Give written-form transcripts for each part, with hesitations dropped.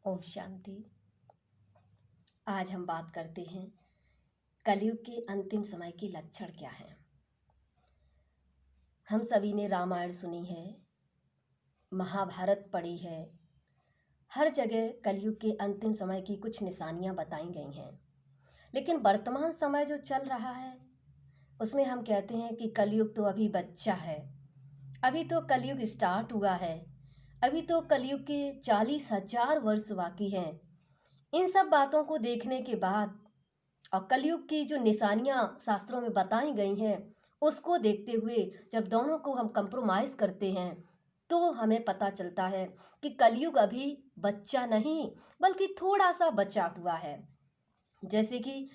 ओम शांति। आज हम बात करते हैं कलयुग के अंतिम समय के लक्षण क्या हैं। हम सभी ने रामायण सुनी है, महाभारत पढ़ी है। हर जगह कलयुग के अंतिम समय की कुछ निशानियां बताई गई हैं। लेकिन वर्तमान समय जो चल रहा है उसमें हम कहते हैं कि कलयुग तो अभी बच्चा है। अभी तो कलयुग स्टार्ट हुआ है। अभी तो कलयुग के 40,000 वर्ष बाकी हैं। इन सब बातों को देखने के बाद और कलयुग की जो निशानियां शास्त्रों में बताई गई हैं उसको देखते हुए जब दोनों को हम कंप्रोमाइज़ करते हैं तो हमें पता चलता है कि कलयुग अभी बच्चा नहीं बल्कि थोड़ा सा बचा हुआ है। जैसे कि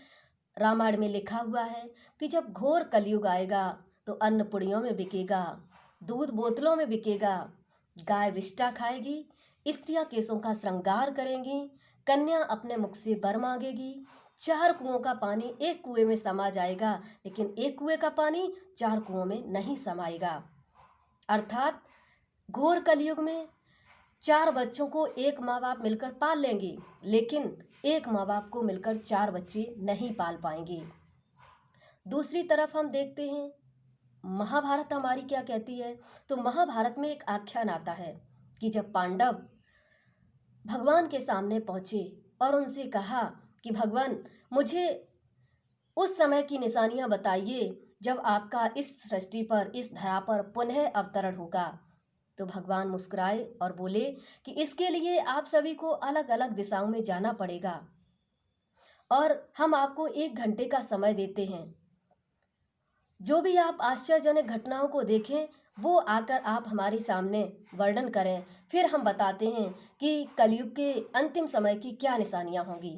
रामायण में लिखा हुआ है कि जब घोर कलयुग आएगा तो अन्न पुड़ियों में बिकेगा, दूध बोतलों में बिकेगा, गाय विष्ठा खाएगी, स्त्रियां केसों का श्रृंगार करेंगी, कन्या अपने मुख से वर मांगेगी, 4 कुओं का पानी एक कुएं में समा जाएगा लेकिन एक कुएं का पानी 4 कुओं में नहीं समाएगा। अर्थात घोर कलयुग में 4 बच्चों को एक माँ बाप मिलकर पाल लेंगे लेकिन एक माँ बाप को मिलकर 4 बच्चे नहीं पाल पाएंगे। दूसरी तरफ हम देखते हैं महाभारत हमारी क्या कहती है। तो महाभारत में एक आख्यान आता है कि जब पांडव भगवान के सामने पहुंचे और उनसे कहा कि भगवान मुझे उस समय की निशानियां बताइए जब आपका इस सृष्टि पर, इस धरा पर पुनः अवतरण होगा। तो भगवान मुस्कुराए और बोले कि इसके लिए आप सभी को अलग अलग दिशाओं में जाना पड़ेगा और हम आपको 1 घंटे का समय देते हैं। जो भी आप आश्चर्यजनक घटनाओं को देखें वो आकर आप हमारे सामने वर्णन करें, फिर हम बताते हैं कि कलयुग के अंतिम समय की क्या निशानियां होंगी।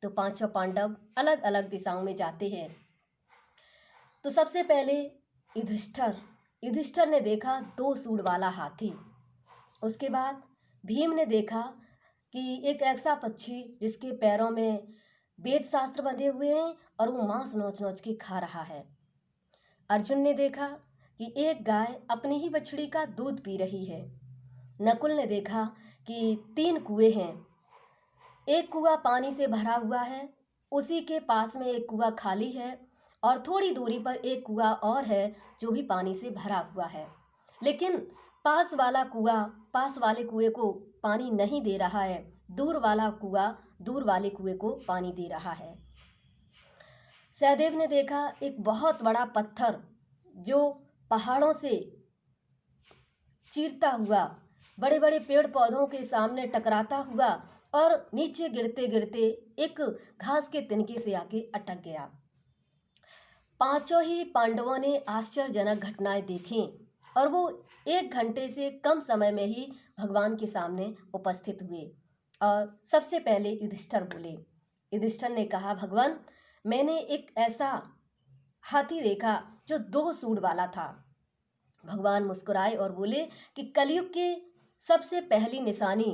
तो 5 पांडव अलग अलग दिशाओं में जाते हैं। तो सबसे पहले युधिष्ठिर ने देखा 2 सूंड वाला हाथी। उसके बाद भीम ने देखा कि एक ऐसा पक्षी जिसके पैरों में वेद शास्त्र बंधे हुए हैं और वो मांस नोच नोच के खा रहा है। अर्जुन ने देखा कि एक गाय अपनी ही बछड़ी का दूध पी रही है। नकुल ने देखा कि 3 कुएं हैं, एक कुआं पानी से भरा हुआ है, उसी के पास में एक कुआं खाली है और थोड़ी दूरी पर एक कुआं और है जो भी पानी से भरा हुआ है। लेकिन पास वाले कुएं को पानी नहीं दे रहा है, दूर वाला कुआं दूर वाले कुएं को पानी दे रहा है। सहदेव ने देखा एक बहुत बड़ा पत्थर जो पहाड़ों से चीरता हुआ बड़े बड़े पेड़ पौधों के सामने टकराता हुआ और नीचे गिरते गिरते एक घास के तिनके से आके अटक गया। 5 ही पांडवों ने आश्चर्यजनक घटनाएं देखी और वो 1 घंटे से कम समय में ही भगवान के सामने उपस्थित हुए। और सबसे पहले युधिष्ठिर बोले। युधिष्ठिर ने कहा भगवान मैंने एक ऐसा हाथी देखा जो 2 सूंड वाला था। भगवान मुस्कुराए और बोले कि कलयुग की सबसे पहली निशानी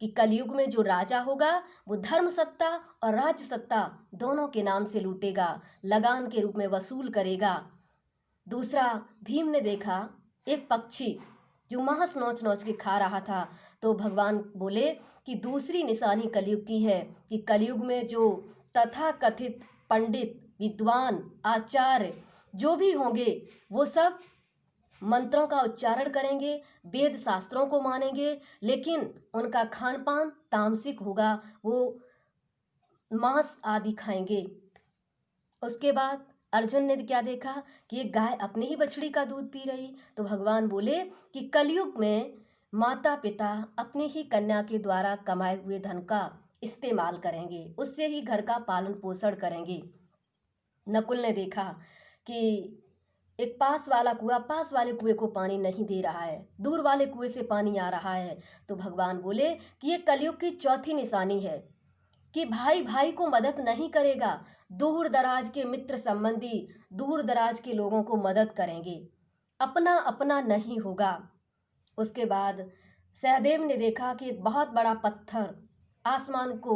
कि कलयुग में जो राजा होगा वो धर्म सत्ता और राज्य सत्ता दोनों के नाम से लूटेगा, लगान के रूप में वसूल करेगा। दूसरा भीम ने देखा एक पक्षी जो मांस नोच नोच के खा रहा था। तो भगवान बोले कि दूसरी निशानी कलयुग की है कि कलयुग में जो तथाकथित पंडित, विद्वान, आचार्य जो भी होंगे वो सब मंत्रों का उच्चारण करेंगे, वेद शास्त्रों को मानेंगे, लेकिन उनका खान पान तामसिक होगा, वो मांस आदि खाएंगे। उसके बाद अर्जुन ने क्या देखा कि एक गाय अपनी ही बछड़ी का दूध पी रही। तो भगवान बोले कि कलयुग में माता पिता अपनी ही कन्या के द्वारा कमाए हुए धन का इस्तेमाल करेंगे, उससे ही घर का पालन पोषण करेंगे। नकुल ने देखा कि एक पास वाले कुएं को पानी नहीं दे रहा है, दूर वाले कुएं से पानी आ रहा है। तो भगवान बोले कि ये कलयुग की चौथी निशानी है कि भाई भाई को मदद नहीं करेगा, दूर दराज के मित्र संबंधी दूर दराज के लोगों को मदद करेंगे, अपना अपना नहीं होगा। उसके बाद सहदेव ने देखा कि एक बहुत बड़ा पत्थर आसमान को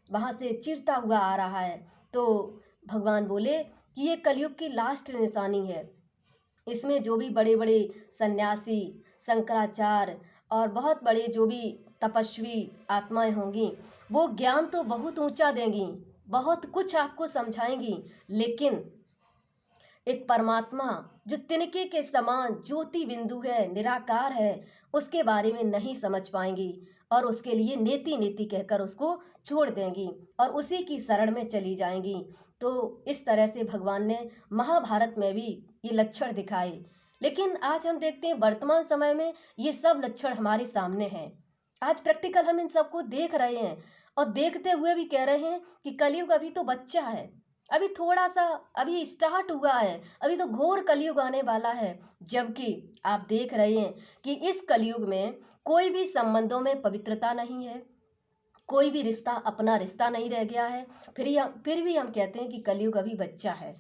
वहाँ से चीरता हुआ आ रहा है। तो भगवान बोले कि ये कलयुग की लास्ट निशानी है। इसमें जो भी बड़े बड़े सन्यासी, शंकराचार्य और बहुत बड़े जो भी तपस्वी आत्माएं होंगी, वो ज्ञान तो बहुत ऊंचा देंगी, बहुत कुछ आपको समझाएंगी, लेकिन एक परमात्मा जो तिनके के समान ज्योति बिंदु है, निराकार है, उसके बारे में नहीं समझ पाएंगी और उसके लिए नेति नेति कहकर उसको छोड़ देंगी और उसी की शरण में चली जाएंगी। तो इस तरह से भगवान ने महाभारत में भी ये लक्षण दिखाए। लेकिन आज हम देखते हैं वर्तमान समय में ये सब लक्षण हमारे सामने हैं। आज प्रैक्टिकल हम इन सबको देख रहे हैं और देखते हुए भी कह रहे हैं कि कलयुग अभी तो बच्चा है, अभी थोड़ा सा अभी स्टार्ट हुआ है, अभी तो घोर कलयुग आने वाला है। जबकि आप देख रहे हैं कि इस कलयुग में कोई भी संबंधों में पवित्रता नहीं है, कोई भी रिश्ता अपना रिश्ता नहीं रह गया है। फिर भी हम कहते हैं कि कलयुग अभी बच्चा है।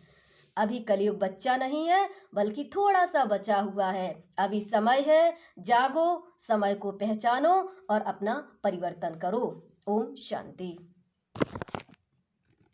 अभी कलयुग बच्चा नहीं है, बल्कि थोड़ा सा बचा हुआ है। अभी समय है, जागो, समय को पहचानो और अपना परिवर्तन करो। ओम शांति।